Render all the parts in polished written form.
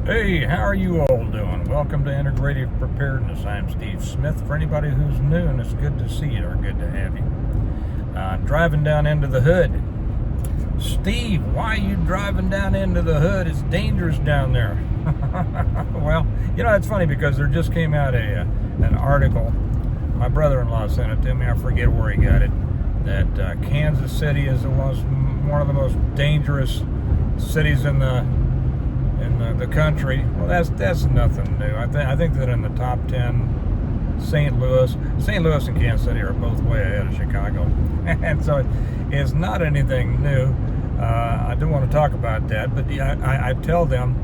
Hey, how are you all doing? Welcome to Integrative Preparedness. I'm Steve Smith. For anybody who's new, and it's good to see you or good to have you. Driving down into the hood. Steve, why are you driving down into the hood? It's dangerous down there. Well, it's funny because there just came out an article. My brother-in-law sent it to me. I forget where he got it. That Kansas City is one of the most dangerous cities in the country. Well, that's nothing new. I think that in the top 10, St. Louis and Kansas City are both way ahead of Chicago, and so it's not anything new. I do want to talk about that, but I told him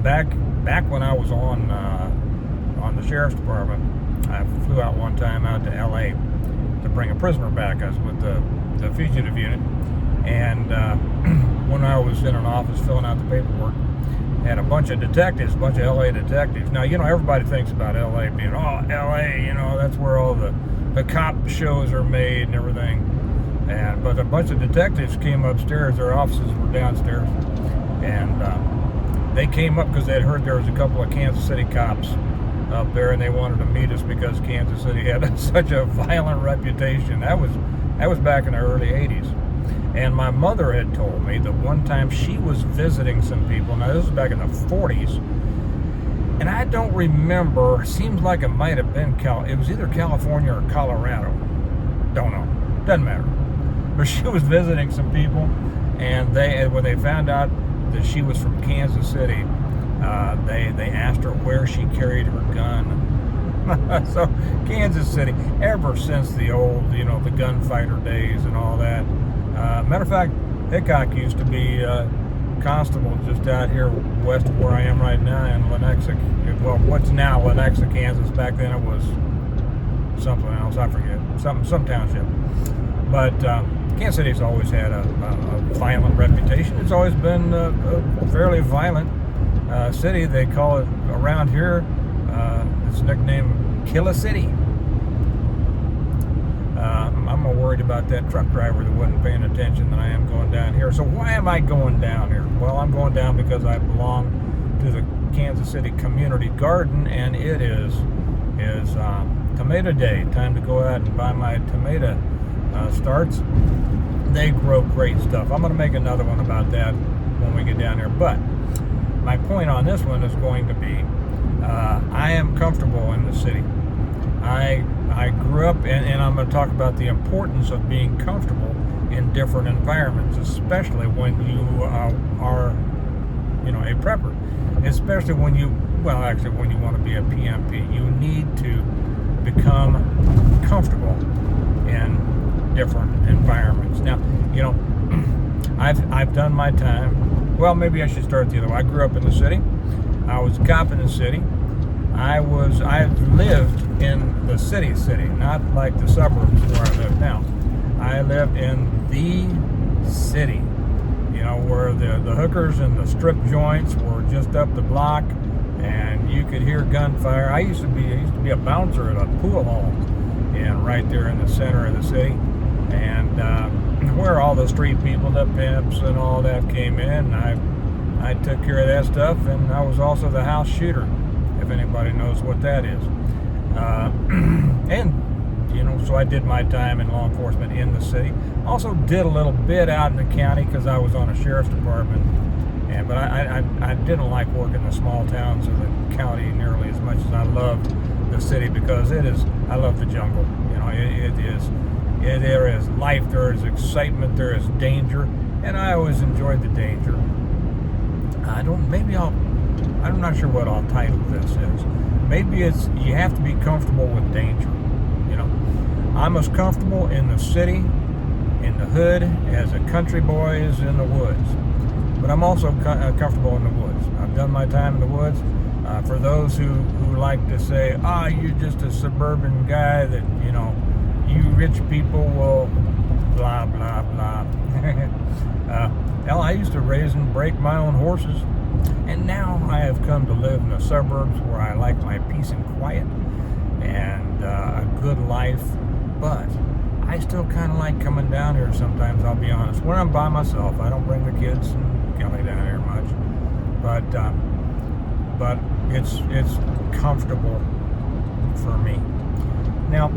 back when I was on the sheriff's department. I flew out one time out to L.A. to bring a prisoner back. I was with the fugitive unit, and when I was in an office filling out the paperwork, had a bunch of LA detectives. Now, everybody thinks about LA being, LA, that's where all the cop shows are made and everything. But a bunch of detectives came upstairs. Their offices were downstairs. And they came up because they'd heard there was a couple of Kansas City cops up there, and they wanted to meet us because Kansas City had such a violent reputation. That was back in the early 80s. And my mother had told me that one time she was visiting some people. Now, this was back in the 40s. And I don't remember. Seems like it might have been it was either California or Colorado. Don't know. Doesn't matter. But she was visiting some people. And when they found out that she was from Kansas City, they asked her where she carried her gun. So, Kansas City, ever since the old, the gunfighter days and all that. Matter of fact, Hickok used to be constable just out here west of where I am right now in Lenexa. Well, what's now Lenexa, Kansas. Back then it was something else. I forget. Some township. But Kansas City's always had a violent reputation. It's always been a fairly violent city. They call it around here. It's nicknamed Killer City. I'm more worried about that truck driver that wasn't paying attention than I am going down here. So why am I going down here? Well, I'm going down because I belong to the Kansas City Community Garden, and it is tomato day. Time to go out and buy my tomato starts. They grow great stuff. I'm going to make another one about that when we get down here. But my point on this one is going to be I am comfortable in the city. I grew up, and I'm going to talk about the importance of being comfortable in different environments, especially when you are, a prepper. Especially when you want to be a PMP. You need to become comfortable in different environments. Now, I've done my time. Well, maybe I should start the other way. I grew up in the city. I was a cop in the city. I lived in the city, not like the suburbs where I live now. I lived in the city, where the hookers and the strip joints were just up the block, and you could hear gunfire. I used to be a bouncer at a pool hall, and right there in the center of the city, and where all the street people, the pimps, and all that came in. I took care of that stuff, and I was also the house shooter, if anybody knows what that is. So I did my time in law enforcement in the city. Also did a little bit out in the county because I was on a sheriff's department. But I didn't like working in the small towns of the county nearly as much as I loved the city, because I love the jungle. There is life, there is excitement, there is danger, and I always enjoyed the danger. I'm not sure what I'll title this is. Maybe it's you have to be comfortable with danger. I'm as comfortable in the city, in the hood, as a country boy is in the woods. But I'm also comfortable in the woods. I've done my time in the woods. For those who like to say, you're just a suburban guy that, you rich people will blah, blah, blah. I used to raise and break my own horses. And now I have come to live in the suburbs where I like my peace and quiet and a good life. But I still kind of like coming down here sometimes, I'll be honest. When I'm by myself, I don't bring the kids and Kelly down here much. but it's comfortable for me. Now,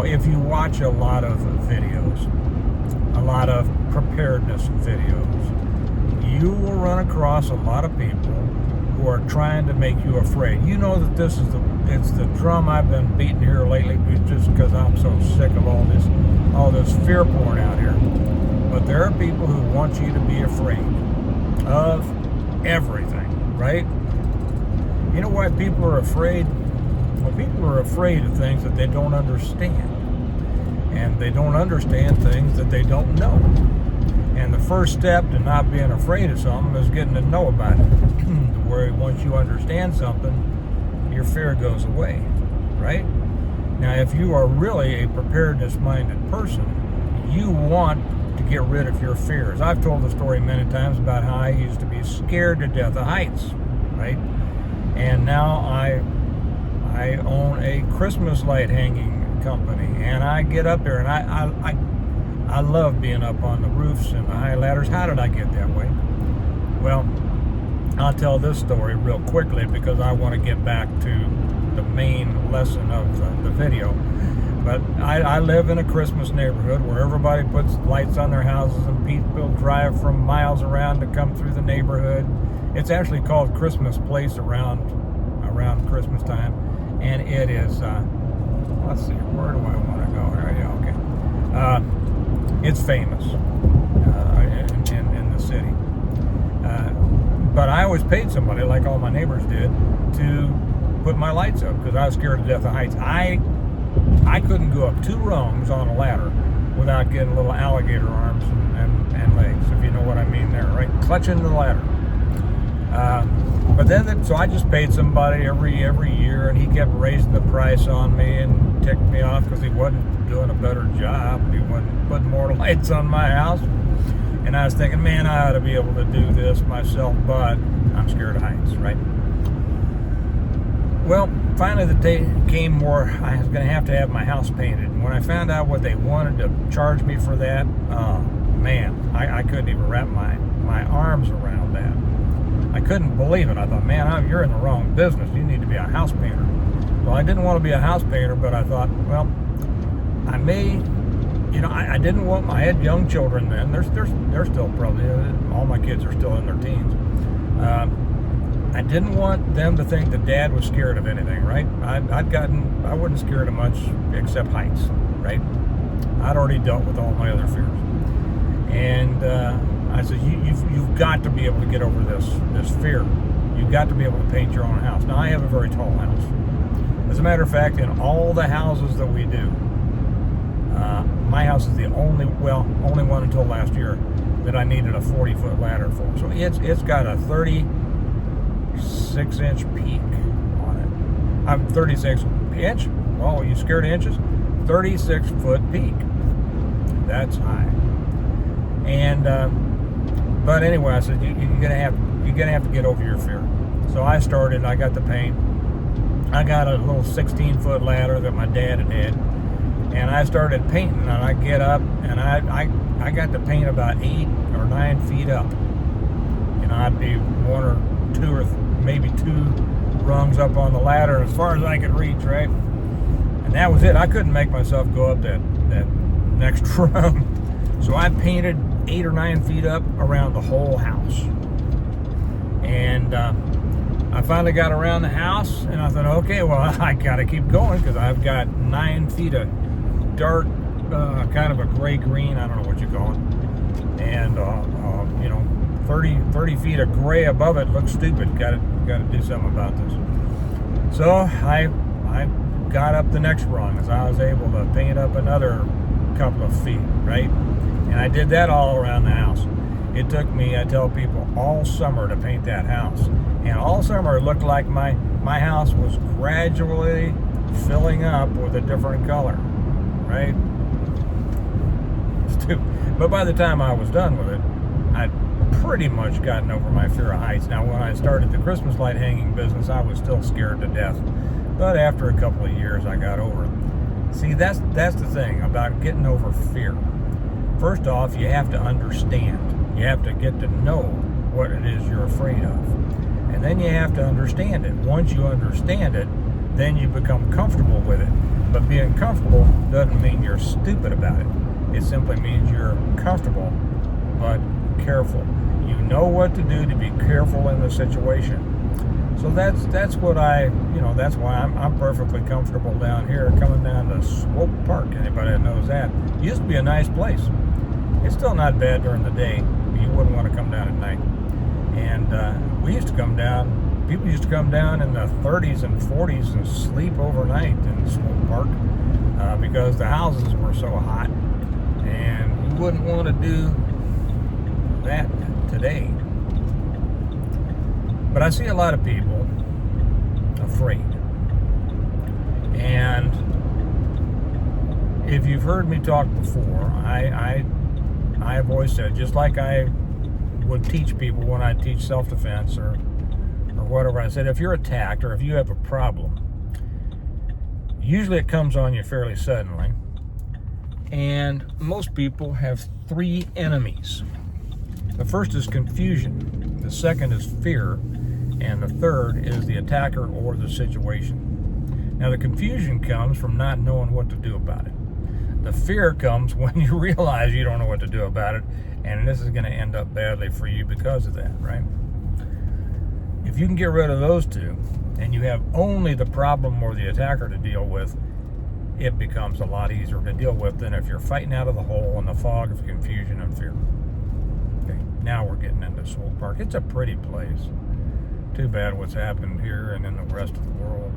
if you watch a lot of videos, a lot of preparedness videos, you will run across a lot of people who are trying to make you afraid. You know that it's the drum I've been beating here lately, just because I'm so sick of all this fear porn out here. But there are people who want you to be afraid of everything, right? You know why people are afraid? Well, people are afraid of things that they don't understand. And they don't understand things that they don't know. And the first step to not being afraid of something is getting to know about it. Where once you understand something, your fear goes away, right? Now, if you are really a preparedness-minded person, you want to get rid of your fears. I've told the story many times about how I used to be scared to death of heights, right? And now I own a Christmas light hanging company, and I get up there, and I love being up on the roofs and the high ladders. How did I get that way? Well, I'll tell this story real quickly because I want to get back to the main lesson of the video. But I live in a Christmas neighborhood where everybody puts lights on their houses and people drive from miles around to come through the neighborhood. It's actually called Christmas Place around Christmas time, and it is. Let's see, where do I want to go? Okay. It's famous in the city. But I always paid somebody, like all my neighbors did, to put my lights up because I was scared to death of heights. I couldn't go up 2 rungs on a ladder without getting little alligator arms and legs, if you know what I mean there, right? Clutching the ladder. But then, so I just paid somebody every year, and he kept raising the price on me and ticked me off because he wasn't doing a better job. He wasn't putting more lights on my house. And I was thinking, man, I ought to be able to do this myself, but I'm scared of heights, right? Well, finally the day came where I was going to have my house painted. And when I found out what they wanted to charge me for that, man, I couldn't even wrap my arms around that. I couldn't believe it. I thought, man, you're in the wrong business. You need to be a house painter. Well, I didn't want to be a house painter, but I thought, well, I may, I didn't want, I had young children then. They're still probably, all my kids are still in their teens. I didn't want them to think that Dad was scared of anything, right? I wasn't scared of much except heights, right? I'd already dealt with all my other fears. And I said, you've got to be able to get over this fear. You've got to be able to paint your own house. Now, I have a very tall house. As a matter of fact, in all the houses that we do, my house is the only one until last year that I needed a 40-foot ladder for. So it's got a 36-inch peak on it. I'm 36-inch. Well, you scared of inches? 36-foot peak. That's high. And but anyway, I said you're gonna have to get over your fear. So I got the paint. I got a little 16-foot ladder that my dad had, and I started painting. And I get up, and I got to paint about 8 or 9 feet up. I'd be 1 or 2 or maybe 2 rungs up on the ladder as far as I could reach, right? And that was it. I couldn't make myself go up that next rung. So I painted 8 or 9 feet up around the whole house. And I finally got around the house, and I thought, okay, well, I got to keep going because I've got 9 feet of dark, kind of a gray-green, I don't know what you call it, and 30 feet of gray above it looks stupid. Got to do something about this. So I got up the next rung as I was able to paint up another couple of feet, right? And I did that all around the house. It took me, I tell people, all summer to paint that house. And all summer it looked like my house was gradually filling up with a different color, right? Stupid. But by the time I was done with it, I'd pretty much gotten over my fear of heights. Now, when I started the Christmas light hanging business, I was still scared to death. But after a couple of years, I got over it. See, that's the thing about getting over fear. First off, you have to understand. You have to get to know what it is you're afraid of. And then you have to understand it. Once you understand it, then you become comfortable with it. But being comfortable doesn't mean you're stupid about it. It simply means you're comfortable, but careful. You know what to do to be careful in the situation. So that's what that's why I'm perfectly comfortable down here, coming down to Swope Park. Anybody that knows that. It used to be a nice place. It's still not bad during the day, but you wouldn't want to come down at night. And we used to come down, people used to come down in the 30s and 40s and sleep overnight in Swope Park because the houses were so hot. And you wouldn't want to do that today. But I see a lot of people afraid. And if you've heard me talk before, I have always said, just like I would teach people when I teach self-defense or whatever, I said, if you're attacked or if you have a problem, usually it comes on you fairly suddenly. And most people have three enemies. The first is confusion. The second is fear. And the third is the attacker or the situation. Now, the confusion comes from not knowing what to do about it. The fear comes when you realize you don't know what to do about it, and this is going to end up badly for you because of that, right? If you can get rid of those two, and you have only the problem or the attacker to deal with, it becomes a lot easier to deal with than if you're fighting out of the hole in the fog of confusion and fear. Okay, now we're getting into Swope Park. It's a pretty place. Too bad what's happened here and in the rest of the world.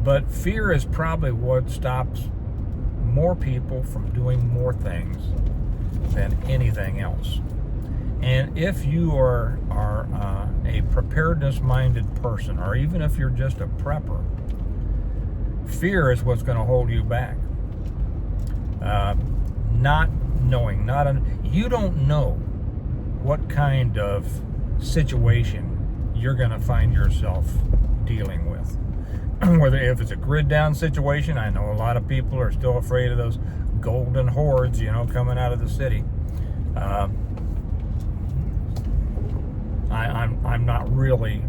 But fear is probably what stops more people from doing more things than anything else. And if you are a preparedness-minded person, or even if you're just a prepper, fear is what's going to hold you back. Not knowing, you don't know what kind of situation you're going to find yourself dealing with. Whether if it's a grid down situation, I know a lot of people are still afraid of those golden hordes, coming out of the city. I'm not really,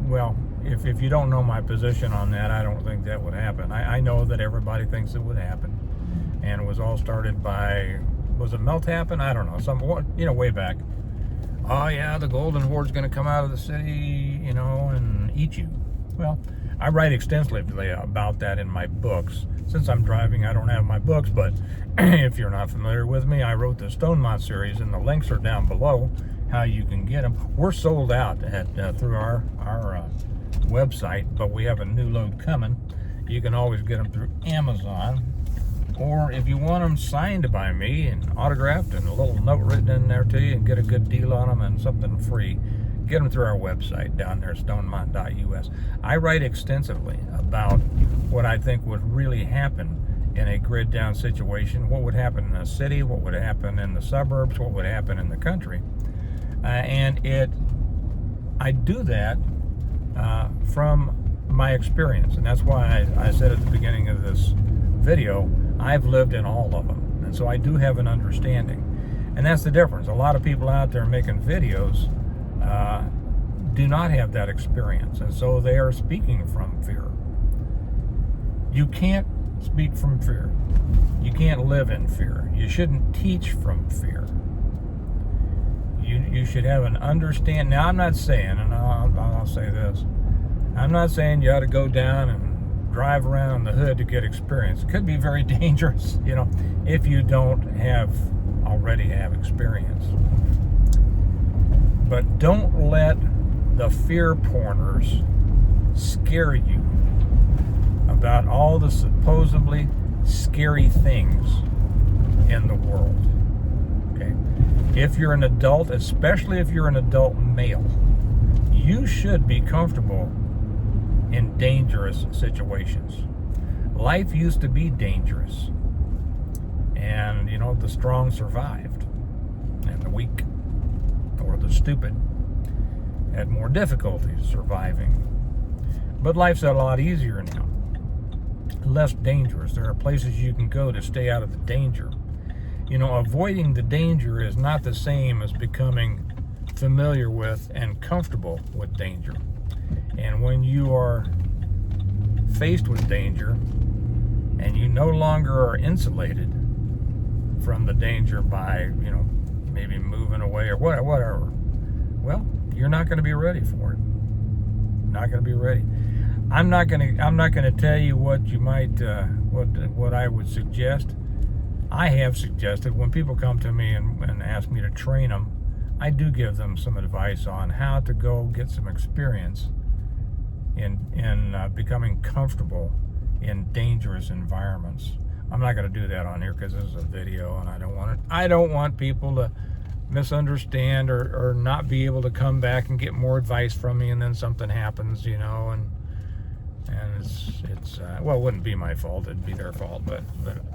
well, if you don't know my position on that, I don't think that would happen. I know that everybody thinks it would happen, and it was all started by, was it melt happen? I don't know, way back. Oh yeah, the golden horde's going to come out of the city, and eat you. Well, I write extensively about that in my books. Since I'm driving, I don't have my books, but if you're not familiar with me, I wrote the Stonemont series, and the links are down below how you can get them. We're sold out at through our website, but we have a new load coming. You can always get them through Amazon. Or if you want them signed by me and autographed and a little note written in there to you and get a good deal on them and something free, get them through our website down there, stonemont.us. I write extensively about what I think would really happen in a grid down situation, what would happen in a city, what would happen in the suburbs, what would happen in the country. I do that from my experience, and that's why I said at the beginning of this video, I've lived in all of them, and so I do have an understanding. And that's the difference. A lot of people out there making videos do not have that experience, and so they are speaking from fear. You can't speak from fear. You can't live in fear. You shouldn't teach from fear. You should have an understanding. Now, I'm not saying, and I'll say this, I'm not saying you ought to go down and drive around the hood to get experience. It could be very dangerous, if you don't already have experience. But don't let the fear porners scare you about all the supposedly scary things in the world. Okay? If you're an adult, especially if you're an adult male, you should be comfortable in dangerous situations. Life used to be dangerous, and the strong survived, and the weak or the stupid had more difficulties surviving. But life's a lot easier now, less dangerous. There are places you can go to stay out of the danger. Avoiding the danger is not the same as becoming familiar with and comfortable with danger. And when you are faced with danger and you no longer are insulated from the danger by, maybe moving away or whatever, well, you're not going to be ready for it. Not going to be ready. I'm not going to tell you what you might, what I would suggest. I have suggested when people come to me and ask me to train them, I do give them some advice on how to go get some experience in becoming comfortable in dangerous environments. I'm not going to do that on here because this is a video, and I don't want people to misunderstand or not be able to come back and get more advice from me, and then something happens, and it's well, it wouldn't be my fault, it'd be their fault, but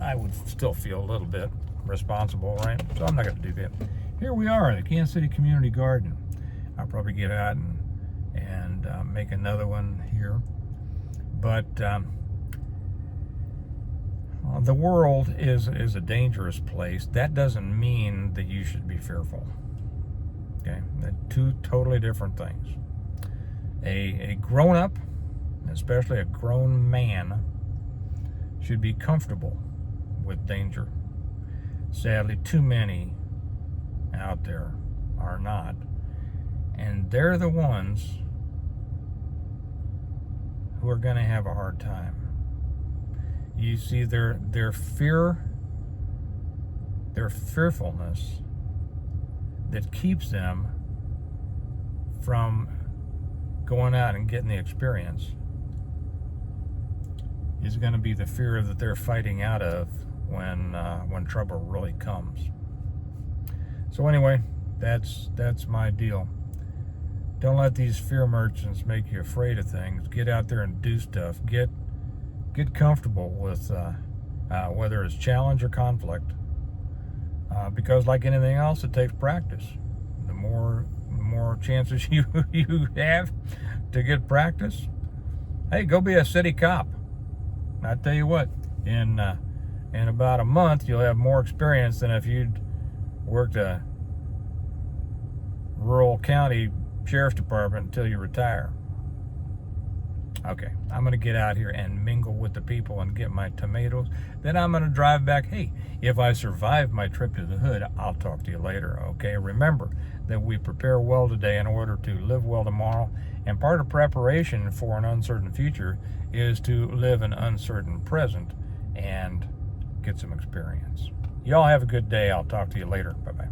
I would still feel a little bit responsible, right? So I'm not going to do that. Here we are, the Kansas City Community Garden. I'll probably get out and make another one here, but the world is a dangerous place. That doesn't mean that you should be fearful. Okay, they're two totally different things. A grown-up, especially a grown man, should be comfortable with danger. Sadly, too many out there are not, and they're the ones who are going to have a hard time. You see, their fearfulness that keeps them from going out and getting the experience is going to be the fear that they're fighting out of when trouble really comes. So anyway, that's my deal. Don't let these fear merchants make you afraid of things. Get out there and do stuff. Get comfortable with whether it's challenge or conflict, because like anything else, it takes practice. The more chances you have to get practice, hey, go be a city cop. I tell you what, in about a month, you'll have more experience than if you'd worked a rural county sheriff's department until you retire. Okay, I'm going to get out here and mingle with the people and get my tomatoes. Then I'm going to drive back. Hey, if I survive my trip to the hood, I'll talk to you later, okay? Remember that we prepare well today in order to live well tomorrow. And part of preparation for an uncertain future is to live an uncertain present and get some experience. Y'all have a good day. I'll talk to you later. Bye-bye.